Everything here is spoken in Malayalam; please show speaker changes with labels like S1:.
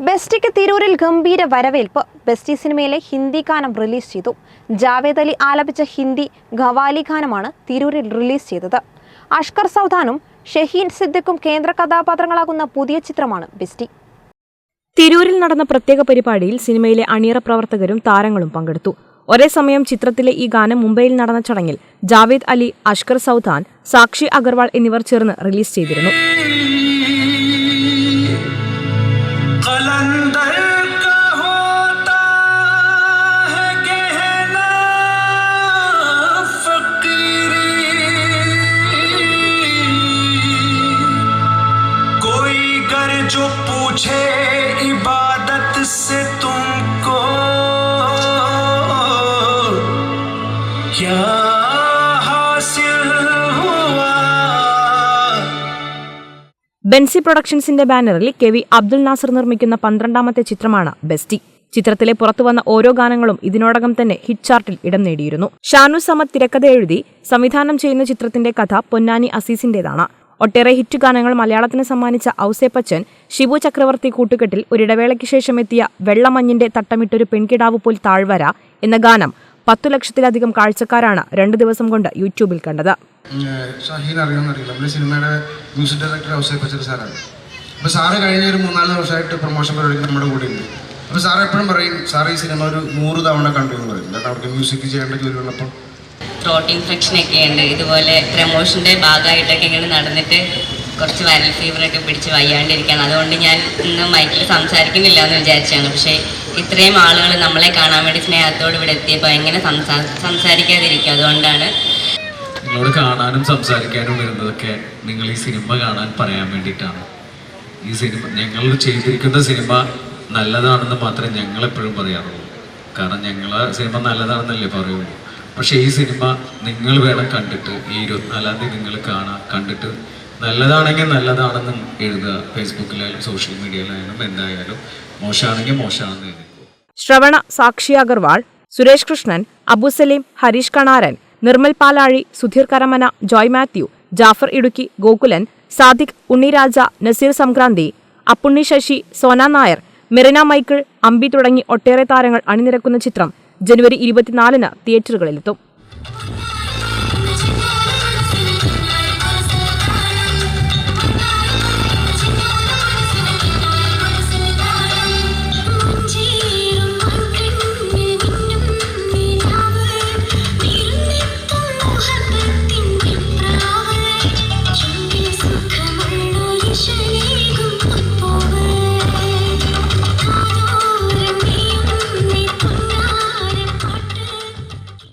S1: ബെസ്റ്റിക്ക് തിരൂരിൽ ഗംഭീര വരവേൽപ്പ്. ബെസ്റ്റി സിനിമയിലെ ഹിന്ദി ഗാനം റിലീസ് ചെയ്തു. ജാവേദ് അലി ആലപിച്ച ഹിന്ദി ഖവാലി ഗാനമാണ് തിരൂരിൽ റിലീസ് ചെയ്തത്. അഷ്കർ സൗദാനും ഷഹീൻ സിദ്ദിഖും കേന്ദ്ര കഥാപാത്രങ്ങളാകുന്ന പുതിയ ചിത്രമാണ് ബെസ്റ്റി.
S2: തിരൂരിൽ നടന്ന പ്രത്യേക പരിപാടിയിൽ സിനിമയിലെ അണിയറ പ്രവർത്തകരും താരങ്ങളും പങ്കെടുത്തു. ഒരേ സമയം ചിത്രത്തിലെ ഈ ഗാനം മുംബൈയിൽ നടന്ന ചടങ്ങിൽ ജാവേദ് അലി, അഷ്കർ സൗദാൻ, സാക്ഷി അഗർവാൾ എന്നിവർ ചേർന്ന് റിലീസ് ചെയ്തിരുന്നു.
S3: जो पूछे इबादत से तुमको क्या हासिल हुआ.
S2: ബെൻസി പ്രൊഡക്ഷൻസിന്റെ ബാനറിൽ കെ.വി. അബ്ദുൽ നാസർ നിർമ്മിക്കുന്ന 12ാമത്തെ ചിത്രമാണ് ബെസ്റ്റി. ചിത്രത്തിലെ പുറത്തുവന്ന ഓരോ ഗാനങ്ങളും ഇതിനോടകം തന്നെ ഹിറ്റ് ചാർട്ടിൽ ഇടം നേടിയിരുന്നു. ഷാനു സമദ് തിരക്കഥ എഴുതി സംവിധാനം ചെയ്യുന്ന ചിത്രത്തിന്റെ കഥ പൊന്നാനി അസീസിന്റേതാണ്. ഒട്ടേറെ ഹിറ്റ് ഗാനങ്ങൾ മലയാളത്തിന് സമ്മാനിച്ച ഔസേപ്പച്ചൻ, ഷിബു ചക്രവർത്തി കൂട്ടുകെട്ടിൽ ഒരിടവേളയ്ക്ക് ശേഷം എത്തിയ വെള്ളമഞ്ഞിന്റെ തട്ടമിട്ടൊരു പെൺകിടാവ് പോൽ താഴ്വര എന്ന ഗാനം 10 ലക്ഷത്തിലധികം കാഴ്ചക്കാരാണ് 2 ദിവസം കൊണ്ട് യൂട്യൂബിൽ കണ്ടത്.
S4: ഷഹീൻ അറിയാമെന്നറിയില്ല, നമ്മുടെ സിനിമയുടെ മ്യൂസിക് ഡയറക്ടർ ഔസേപ്പച്ചൻ സാറാണ്. അപ്പോൾ സാറ് കഴിഞ്ഞ ഒരു 3-4 ദിവസമായിട്ട് പ്രൊമോഷൻ പരിപാടി നമ്മുടെ കൂടെ ഉണ്ട്. അപ്പോൾ സാറ് എപ്പോഴും പറയും, സാറ് ഈ സിനിമ ഒരു 100 തവണ കണ്ടു എന്ന് പറയും. കാരണം അവർക്ക് മ്യൂസിക് ചെയ്യേണ്ട ജോലി ഉള്ളപ്പോൾ
S5: ത്രോട്ട് ഇൻഫെക്ഷനൊക്കെ ഉണ്ട്. ഇതുപോലെ പ്രമോഷൻ്റെ ഭാഗമായിട്ടൊക്കെ ഇങ്ങനെ നടന്നിട്ട് കുറച്ച് വൈറൽ ഫീവറൊക്കെ പിടിച്ച് വയ്യാണ്ടിരിക്കുകയാണ്. അതുകൊണ്ട് ഞാൻ ഇന്ന് മൈക്കിൽ സംസാരിക്കുന്നില്ല എന്ന് വിചാരിച്ചാണ്. പക്ഷേ ഇത്രയും ആളുകൾ നമ്മളെ കാണാൻ വേണ്ടി സ്നേഹത്തോട് ഇവിടെ എത്തിയപ്പോൾ എങ്ങനെ സംസാരിക്കാതിരിക്കും. അതുകൊണ്ടാണ്
S6: നിങ്ങളോട് കാണാനും സംസാരിക്കാനും വരുന്നതൊക്കെ നിങ്ങൾ ഈ സിനിമ കാണാൻ പറയാൻ വേണ്ടിയിട്ടാണ്. ഈ സിനിമ ഞങ്ങൾ ചെയ്തിരിക്കുന്ന സിനിമ നല്ലതാണെന്ന് മാത്രമേ ഞങ്ങളെപ്പോഴും പറയാറുള്ളൂ. കാരണം ഞങ്ങളെ സിനിമ നല്ലതാണെന്നല്ലേ പറയുള്ളൂ. പക്ഷേ ഈ സിനിമ നിങ്ങൾ വേണം കണ്ടിട്ട്, ഈ 24-ാം തീയതി നിങ്ങൾ കാണാൻ കണ്ടിട്ട് നല്ലതാണെങ്കിൽ നല്ലതാണെന്നും എഴുതുക. ഫേസ്ബുക്കിലായാലും സോഷ്യൽ മീഡിയയിലായാലും എന്തായാലും മോശമാണെങ്കിൽ മോശമാണെന്ന് എഴുതുക.
S2: ശ്രവണ, സാക്ഷി അഗർവാൾ, സുരേഷ് കൃഷ്ണൻ, അബു സലീം, ഹരീഷ് കണാരൻ, നിർമ്മൽ പാലാഴി, സുധീർ കരമന, ജോയ് മാത്യു, ജാഫർ ഇടുക്കി, ഗോകുലൻ, സാദിഖ്, ഉണ്ണിരാജ, നസീർ സംക്രാന്തി, അപ്പുണ്ണി ശശി, സോന നായർ, മെറിന മൈക്കിൾ, അമ്പി തുടങ്ങി ഒട്ടേറെ താരങ്ങൾ അണിനിരക്കുന്ന ചിത്രം ജനുവരി 24-ന് തിയേറ്ററുകളിലെത്തും.